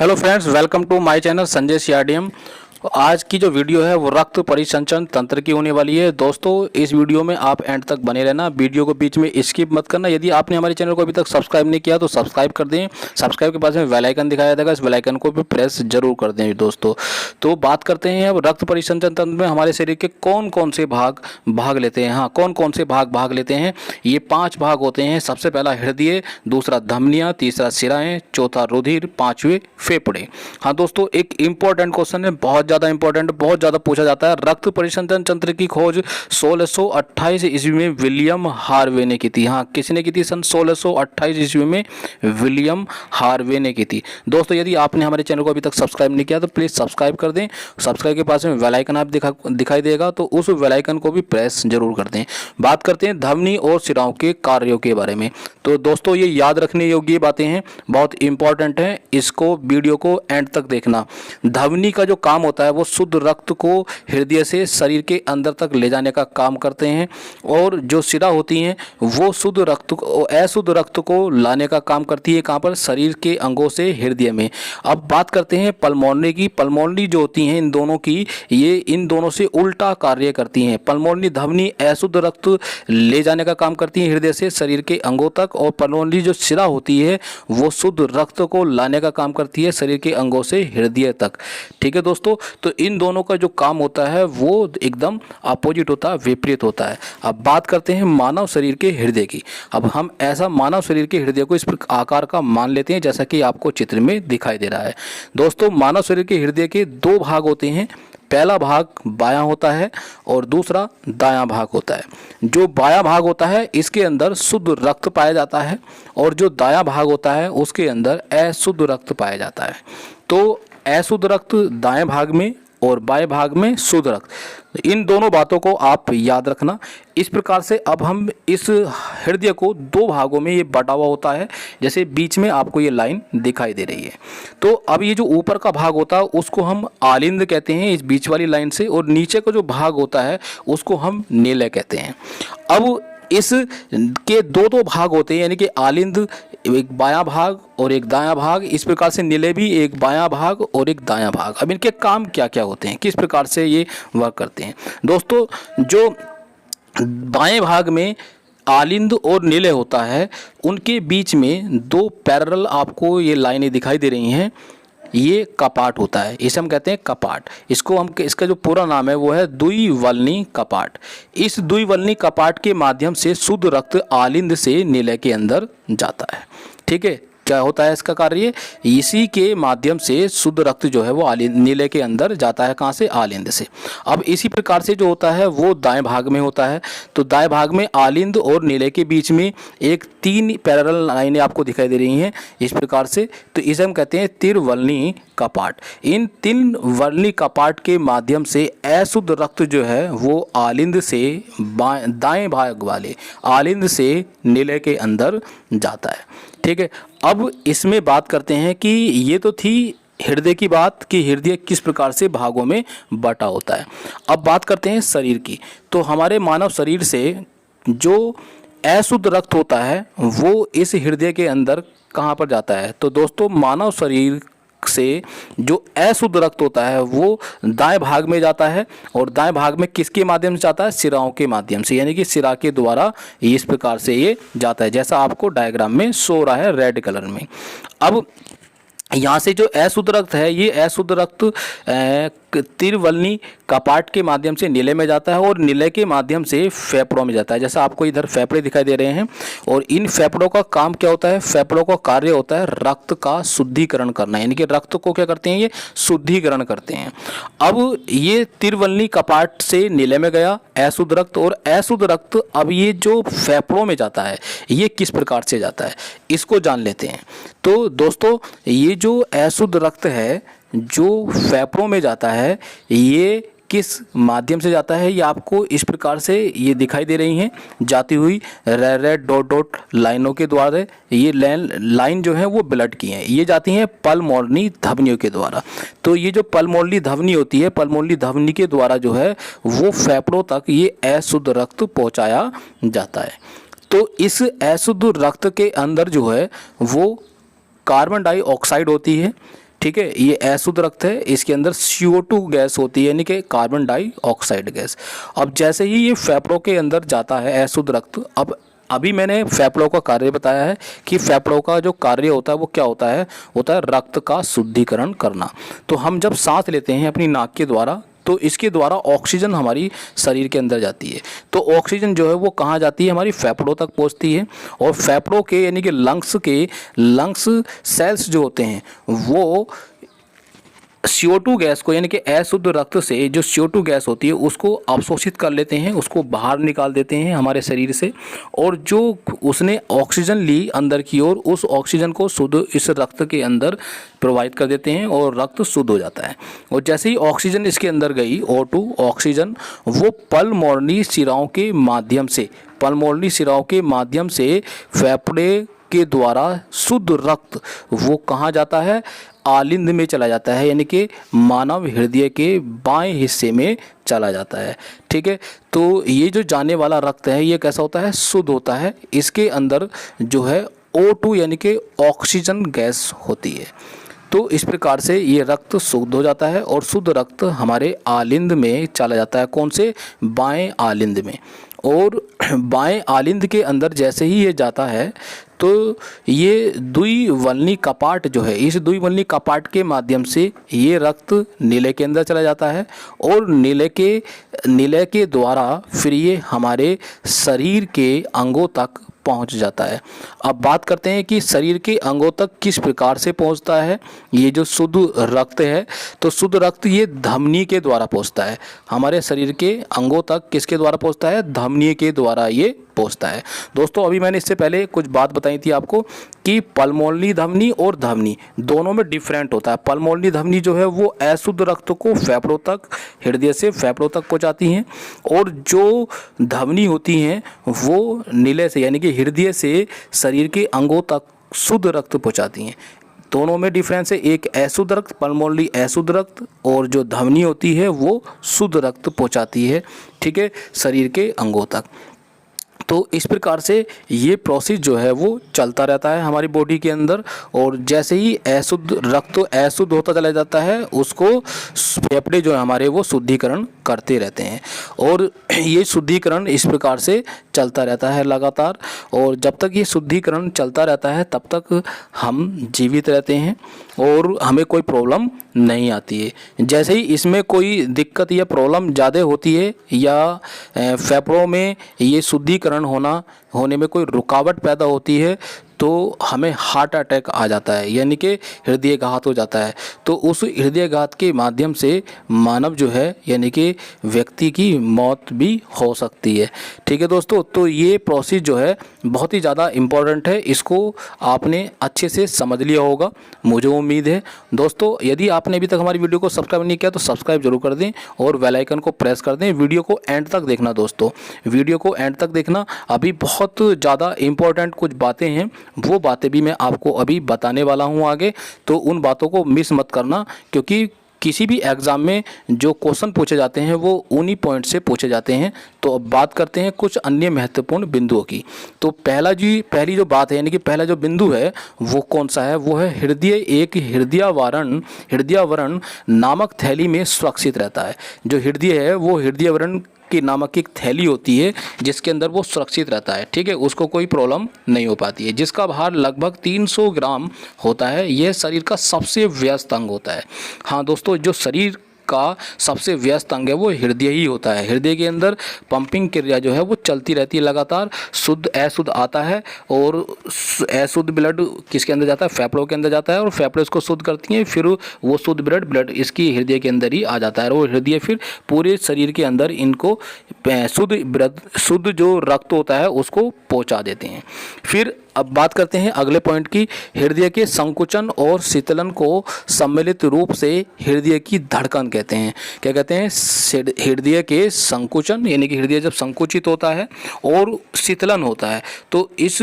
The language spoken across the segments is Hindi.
Hello friends, welcome to my channel Sanjay CRDM. आज की जो वीडियो है वो रक्त परिसंचरण तंत्र की होने वाली है। दोस्तों, इस वीडियो में आप एंड तक बने रहना, वीडियो को बीच में स्किप मत करना। यदि आपने हमारे चैनल को अभी तक सब्सक्राइब नहीं किया तो सब्सक्राइब कर दें। सब्सक्राइब के पास में बेल आइकन दिखाया जाएगा, इस बेल आइकन को भी प्रेस जरूर कर दें। दोस्तों, तो बात करते हैं अब रक्त परिसंचरण तंत्र में हमारे शरीर के कौन कौन से भाग लेते हैं। हाँ, कौन कौन से भाग लेते हैं। ये 5 भाग होते हैं। सबसे पहला हृदय, दूसरा धमनियाँ, तीसरा शिराएँ, चौथा रुधिर, 5वें फेफड़े। हाँ दोस्तों, एक इंपॉर्टेंट क्वेश्चन है, बहुत ज़्यादा इंपॉर्टेंट, बहुत ज़्यादा पूछा जाता है। रक्त परिसंचरण तंत्र की खोज 1628 ईस्वी में विलियम हार्वे ने की थी। हाँ, किसने की थी? सन 1628 ईस्वी में विलियम हार्वे ने की थी। दोस्तों, यदि आपने हमारे चैनल को अभी तक सब्सक्राइब नहीं किया तो प्लीज़ सब्सक्राइब कर दें। सब्सक्राइब के पास में बेल आइकन आप दिखाई देगा, तो उस बेल आइकन को भी प्रेस जरूर कर दें। बात करते हैं धमनी और शिराओं के कार्यों के बारे में। तो दोस्तों, ये याद रखने योग्य बातें हैं, बहुत इंपॉर्टेंट हैं। इसको वीडियो को एंड तक देखना। धमनी का जो काम होता है वो शुद्ध रक्त को हृदय से शरीर के अंदर तक ले जाने का काम करते हैं, और जो शिरा होती हैं वो शुद्ध रक्त को अशुद्ध रक्त को लाने का काम करती है। कहाँ पर? शरीर के अंगों से हृदय में। अब बात करते हैं पल्मोनरी की। पल्मोनरी जो होती हैं इन दोनों की, ये इन दोनों से उल्टा कार्य करती हैं। पल्मोनरी धमनी अशुद्ध रक्त ले जाने का काम करती है हृदय से शरीर के अंगों तक, और पल्मोनरी जो शिरा होती है वो शुद्ध रक्त को लाने का काम करती है शरीर के अंगों से हृदय तक। ठीक है दोस्तों, तो इन दोनों का जो काम होता है वो एकदम अपोजिट होता है, विपरीत होता है। अब बात करते हैं मानव शरीर के हृदय की। अब हम ऐसा मानव शरीर के हृदय को इस आकार का मान लेते हैं जैसा कि आपको चित्र में दिखाई दे रहा है। दोस्तों, मानव शरीर के हृदय के 2 भाग होते हैं। पहला भाग बायां होता है और दूसरा दायां भाग होता है। जो बायां भाग होता है इसके अंदर शुद्ध रक्त पाया जाता है, और जो दायां भाग होता है उसके अंदर अशुद्ध रक्त पाया जाता है। तो अशुद्ध रक्त दाएं भाग में और बाएं भाग में शुद्ध रक्त। इन दोनों बातों को आप याद रखना। इस प्रकार से अब हम इस हृदय को 2 भागों में ये बटा हुआ होता है, जैसे बीच में आपको ये लाइन दिखाई दे रही है। तो अब ये जो ऊपर का भाग होता है उसको हम आलिंद कहते हैं, इस बीच वाली लाइन से, और नीचे का जो भाग होता है उसको हम निलय कहते हैं। अब इस के 2 भाग होते हैं, यानी कि आलिंद एक बायां भाग और एक दायां भाग। इस प्रकार से निलय भी एक बायां भाग और एक दायां भाग। अब इनके काम क्या क्या होते हैं, किस प्रकार से ये वर्क करते हैं। दोस्तों, जो बाएं भाग में आलिंद और निलय होता है उनके बीच में 2 पैरेलल आपको ये लाइनें दिखाई दे रही हैं, ये कपाट होता है। इसे हम कहते हैं कपाट। इसका जो पूरा नाम है वो है द्विवल्नी कपाट। इस द्विवल्नी कपाट के माध्यम से शुद्ध रक्त आलिंद से निलय के अंदर जाता है। ठीक है, क्या होता है इसका कार्य? इसी के माध्यम से शुद्ध रक्त जो है वो आलिंद निलय के अंदर जाता है। कहाँ से? आलिंद से। अब इसी प्रकार से जो होता है वो दाएं भाग में होता है। तो दाएं भाग में आलिंद और निलय के बीच में एक 3 पैरेलल लाइनें आपको दिखाई दे रही हैं इस प्रकार से। तो इसे हम कहते हैं त्रिवल्नी कपाट। इन 3 वर्णी कपाट के माध्यम से अशुद्ध रक्त जो है वो आलिंद से दाएं भाग वाले आलिंद से निलय के अंदर जाता है। ठीक है, अब इसमें बात करते हैं कि ये तो थी हृदय की बात कि हृदय किस प्रकार से भागों में बटा होता है। अब बात करते हैं शरीर की। तो हमारे मानव शरीर से जो अशुद्ध रक्त होता है वो इस हृदय के अंदर कहाँ पर जाता है? तो दोस्तों, मानव शरीर से जो अशुद्ध रक्त होता है वो दाएं भाग में जाता है, और दाएं भाग में किसके माध्यम से जाता है? शिराओं के माध्यम से, यानी कि शिरा के द्वारा इस प्रकार से ये जाता है, जैसा आपको डायग्राम में शो रहा है रेड कलर में। अब यहाँ से जो अशुद्ध रक्त है ये अशुद्ध रक्त त्रिवल्नी कपाट के माध्यम से निलय में जाता है, और निलय के माध्यम से फेफड़ों में जाता है। जैसा आपको इधर फेफड़े दिखाई दे रहे हैं, और इन फेफड़ों का काम क्या होता है? फेफड़ों का कार्य होता है रक्त का शुद्धिकरण करना, यानी कि रक्त को क्या करते हैं? ये शुद्धिकरण करते हैं। अब ये त्रिवल्नी कपाट से निलय में गया अशुद्ध रक्त, और अशुद्ध रक्त अब ये जो फेफड़ों में जाता है ये किस प्रकार से जाता है इसको जान लेते हैं। तो दोस्तों, ये जो अशुद्ध रक्त है जो फेफड़ों में जाता है ये किस माध्यम से जाता है? ये आपको इस प्रकार से ये दिखाई दे रही हैं जाती हुई रेड डॉट डॉट लाइनों के द्वारा। ये लाइन जो है वो ब्लड की हैं, ये जाती हैं पल्मोनरी धमनियों के द्वारा। तो ये जो पल्मोनरी धमनी होती है, पल्मोनरी धमनी के द्वारा जो है वो फेफड़ों तक ये अशुद्ध रक्त पहुंचाया जाता है। तो इस अशुद्ध रक्त के अंदर जो है वो कार्बन डाइऑक्साइड होती है, ठीक है, ये अशुद्ध रक्त है, इसके अंदर CO2 गैस होती है यानी कि कार्बन डाइऑक्साइड गैस। अब जैसे ही ये फेफड़ों के अंदर जाता है अशुद्ध रक्त, अब अभी मैंने फेफड़ों का कार्य बताया है कि फेफड़ों का जो कार्य होता है वो क्या होता है रक्त का शुद्धिकरण करना। तो हम जब सांस लेते हैं अपनी नाक के द्वारा, तो इसके द्वारा ऑक्सीजन हमारी शरीर के अंदर जाती है। तो ऑक्सीजन जो है वो कहाँ जाती है, हमारी फेफड़ों तक पहुँचती है। और फेफड़ों के यानी कि लंग्स सेल्स जो होते हैं वो CO2 गैस को यानी कि अशुद्ध रक्त से जो CO2 गैस होती है उसको अवशोषित कर लेते हैं, उसको बाहर निकाल देते हैं हमारे शरीर से। और जो उसने ऑक्सीजन ली अंदर की ओर, उस ऑक्सीजन को शुद्ध इस रक्त के अंदर प्रवाहित कर देते हैं और रक्त शुद्ध हो जाता है। और जैसे ही ऑक्सीजन इसके अंदर गई, O2 ऑक्सीजन, वो पल्मोनरी शिराओं के माध्यम से फेफड़े के द्वारा शुद्ध रक्त वो कहाँ जाता है, आलिंद में चला जाता है, यानी कि मानव हृदय के बाएं हिस्से में चला जाता है। ठीक है, तो ये जो जाने वाला रक्त है ये कैसा होता है, शुद्ध होता है। इसके अंदर जो है O2 यानी कि ऑक्सीजन गैस होती है। तो इस प्रकार से ये रक्त शुद्ध हो जाता है और शुद्ध रक्त हमारे आलिंद में चला जाता है। कौन से, बाएं आलिंद में। और बाएं आलिंद के अंदर जैसे ही ये जाता है तो ये द्विवल्नी कपाट जो है, इस द्विवल्नी कपाट के माध्यम से ये रक्त नीले के अंदर चला जाता है और नीले के द्वारा फिर ये हमारे शरीर के अंगों तक पहुंच जाता है। अब बात करते हैं कि शरीर के अंगों तक किस प्रकार से पहुंचता है ये जो शुद्ध रक्त है। तो शुद्ध रक्त ये धमनी के द्वारा पहुंचता है हमारे शरीर के अंगों तक। किसके द्वारा पहुंचता है, धमनी के द्वारा ये पहुंचता है। दोस्तों अभी मैंने इससे पहले कुछ बात बताई थी आपको कि पल्मोनरी धमनी और धमनी दोनों में डिफरेंट होता है। पल्मोनरी धमनी जो है वो अशुद्ध रक्त को फेफड़ों तक, हृदय से फेफड़ों तक पहुंचाती हैं, और जो धमनी होती हैं वो नीले से यानी कि हृदय से शरीर के अंगों तक शुद्ध रक्त पहुंचाती हैं। दोनों में डिफरेंस है, एक अशुद्ध रक्त, पल्मोनरी अशुद्ध रक्त, और जो धमनी होती है वो शुद्ध रक्त पहुंचाती है, ठीक है, शरीर के अंगों तक। तो इस प्रकार से ये प्रोसेस जो है वो चलता रहता है हमारी बॉडी के अंदर। और जैसे ही अशुद्ध रक्त अशुद्ध होता चला जाता है, उसको फेफड़े जो है हमारे वो शुद्धिकरण करते रहते हैं। और ये शुद्धिकरण इस प्रकार से चलता रहता है लगातार। और जब तक ये शुद्धिकरण चलता रहता है तब तक हम जीवित रहते हैं और हमें कोई प्रॉब्लम नहीं आती है। जैसे ही इसमें कोई दिक्कत या प्रॉब्लम ज़्यादा होती है या फेफड़ों में ये शुद्धिकरण होने में कोई रुकावट पैदा होती है तो हमें हार्ट अटैक आ जाता है, यानी कि हृदयघात हो जाता है। तो उस हृदयघात के माध्यम से मानव जो है यानी कि व्यक्ति की मौत भी हो सकती है। ठीक है दोस्तों, तो ये प्रोसेस जो है बहुत ही ज़्यादा इम्पोर्टेंट है, इसको आपने अच्छे से समझ लिया होगा, मुझे उम्मीद है। दोस्तों यदि आपने अभी तक हमारी वीडियो को सब्सक्राइब नहीं किया तो सब्सक्राइब जरूर कर दें और बेल आइकन को प्रेस कर दें। वीडियो को एंड तक देखना दोस्तों, वीडियो को एंड तक देखना। अभी बहुत ज़्यादा इम्पोर्टेंट कुछ बातें हैं, वो बातें भी मैं आपको अभी बताने वाला हूं आगे, तो उन बातों को मिस मत करना, क्योंकि किसी भी एग्ज़ाम में जो क्वेश्चन पूछे जाते हैं वो उन्हीं पॉइंट से पूछे जाते हैं। तो अब बात करते हैं कुछ अन्य महत्वपूर्ण बिंदुओं की। तो पहली जो बात है यानी कि पहला जो बिंदु है वो कौन सा है, वो है हृदय एक हृदयावरण नामक थैली में सुरक्षित रहता है। जो हृदय है वो हृदयावरण की नामक एक थैली होती है जिसके अंदर वो सुरक्षित रहता है, ठीक है, उसको कोई प्रॉब्लम नहीं हो पाती है, जिसका भार लगभग 300 ग्राम होता है। यह शरीर का सबसे व्यस्त अंग होता है। हाँ दोस्तों, जो शरीर का सबसे व्यस्त अंग है वो हृदय ही होता है। हृदय के अंदर पंपिंग क्रिया जो है वो चलती रहती है लगातार। शुद्ध अशुद्ध आता है और अशुद्ध ब्लड किसके अंदर जाता है, फेफड़ों के अंदर जाता है, और फेफड़े उसको शुद्ध करती हैं, फिर वो शुद्ध ब्लड इसकी हृदय के अंदर ही आ जाता है, और हृदय फिर पूरे शरीर के अंदर इनको शुद्ध जो रक्त होता है उसको पहुंचा देते हैं। फिर अब बात करते हैं अगले पॉइंट की। हृदय के संकुचन और शीतलन को सम्मिलित रूप से हृदय की धड़कन कहते हैं। क्या कहते हैं, हृदय के संकुचन यानी कि हृदय जब संकुचित होता है और शीतलन होता है तो इस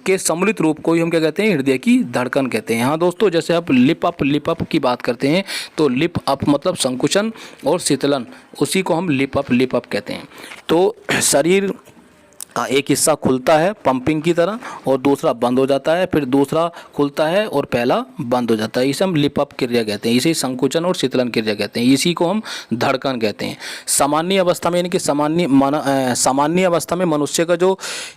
के सम्मिलित रूप को ही हम क्या कहते हैं, हृदय की धड़कन कहते हैं। हाँ दोस्तों, जैसे आप लिप अप की बात करते हैं तो लिप अप मतलब संकुचन और शीतलन, उसी को हम लिप अप कहते हैं। तो शरीर का एक हिस्सा खुलता है पंपिंग की तरह और दूसरा बंद हो जाता है, फिर दूसरा खुलता है और पहला बंद हो जाता है। इसे हम लिप अप क्रिया कहते हैं, इसे संकुचन और शीतलन क्रिया कहते हैं, इसी को हम धड़कन कहते हैं। सामान्य अवस्था में यानी कि सामान्य अवस्था में मनुष्य का जो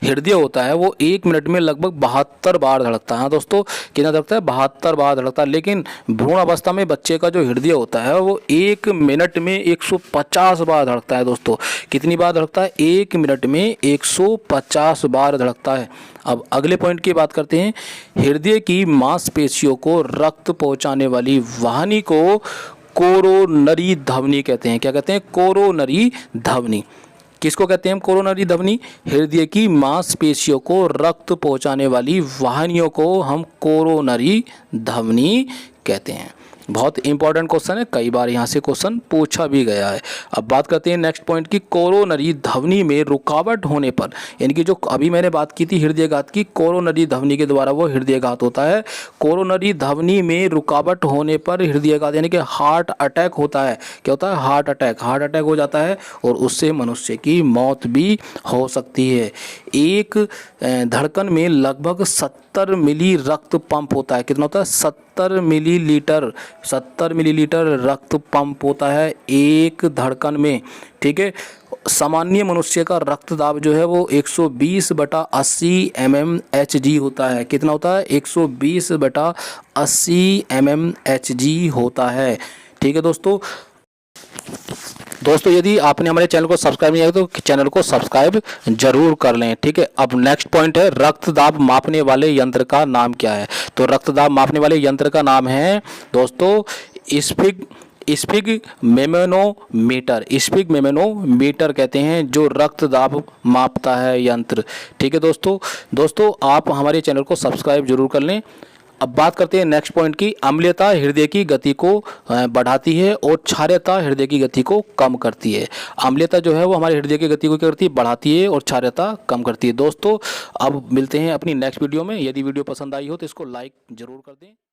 हृदय होता है वो 1 मिनट में लगभग 72 बार धड़कता है। हाँ दोस्तों, कितना धड़कता है? 72 बार धड़कता है। लेकिन भ्रूण अवस्था में बच्चे का जो हृदय होता है वो 1 मिनट में 150 बार धड़कता है। दोस्तों कितनी बार धड़कता है? 1 मिनट में 150 बार धड़कता है। अब अगले पॉइंट की बात करते हैं। हृदय की मांसपेशियों को रक्त पहुंचाने वाली वाहिनी को कोरोनरी धमनी कहते हैं। क्या कहते हैं? कोरोनरी धमनी। किसको कहते हैं हम कोरोनरी धमनी? हृदय की मांसपेशियों को रक्त पहुंचाने वाली वाहिनियों को हम कोरोनरी धमनी कहते हैं। बहुत इंपॉर्टेंट क्वेश्चन है, कई बार यहाँ से क्वेश्चन पूछा भी गया है। अब बात करते हैं नेक्स्ट पॉइंट की। कोरोनरी धमनी में रुकावट होने पर, यानी कि जो अभी मैंने बात की थी हृदयघात की, कोरोनरी धमनी के द्वारा वो हृदयघात होता है। कोरोनरी धमनी में रुकावट होने पर हृदयघात यानी कि हार्ट अटैक होता है। क्या होता है? हार्ट अटैक हो जाता है और उससे मनुष्य की मौत भी हो सकती है। एक धड़कन में लगभग 70 मिली रक्त पंप होता है। कितना होता है? 70 मिलीलीटर रक्त पंप होता है एक धड़कन में। ठीक है। सामान्य मनुष्य का रक्त दाब जो है वो 120/80 mmHg होता है। कितना होता है? 120/80 mmHg होता है। ठीक है दोस्तों यदि आपने हमारे चैनल को सब्सक्राइब नहीं किया तो चैनल को सब्सक्राइब जरूर कर लें। ठीक है। अब नेक्स्ट पॉइंट है, रक्तदाब मापने वाले यंत्र का नाम क्या है? तो रक्तदाब मापने वाले यंत्र का नाम है दोस्तों स्फिग्मेनोमीटर कहते हैं, जो रक्तदाब मापता है यंत्र। ठीक है दोस्तों आप हमारे चैनल को सब्सक्राइब जरूर कर लें। अब बात करते हैं नेक्स्ट पॉइंट की। अम्लीयता हृदय की गति को बढ़ाती है और क्षारीयता हृदय की गति को कम करती है। अम्लीयता जो है वो हमारे हृदय की गति को क्या करती है? बढ़ाती है और क्षारीयता कम करती है। दोस्तों अब मिलते हैं अपनी नेक्स्ट वीडियो में। यदि वीडियो पसंद आई हो तो इसको लाइक जरूर कर दें।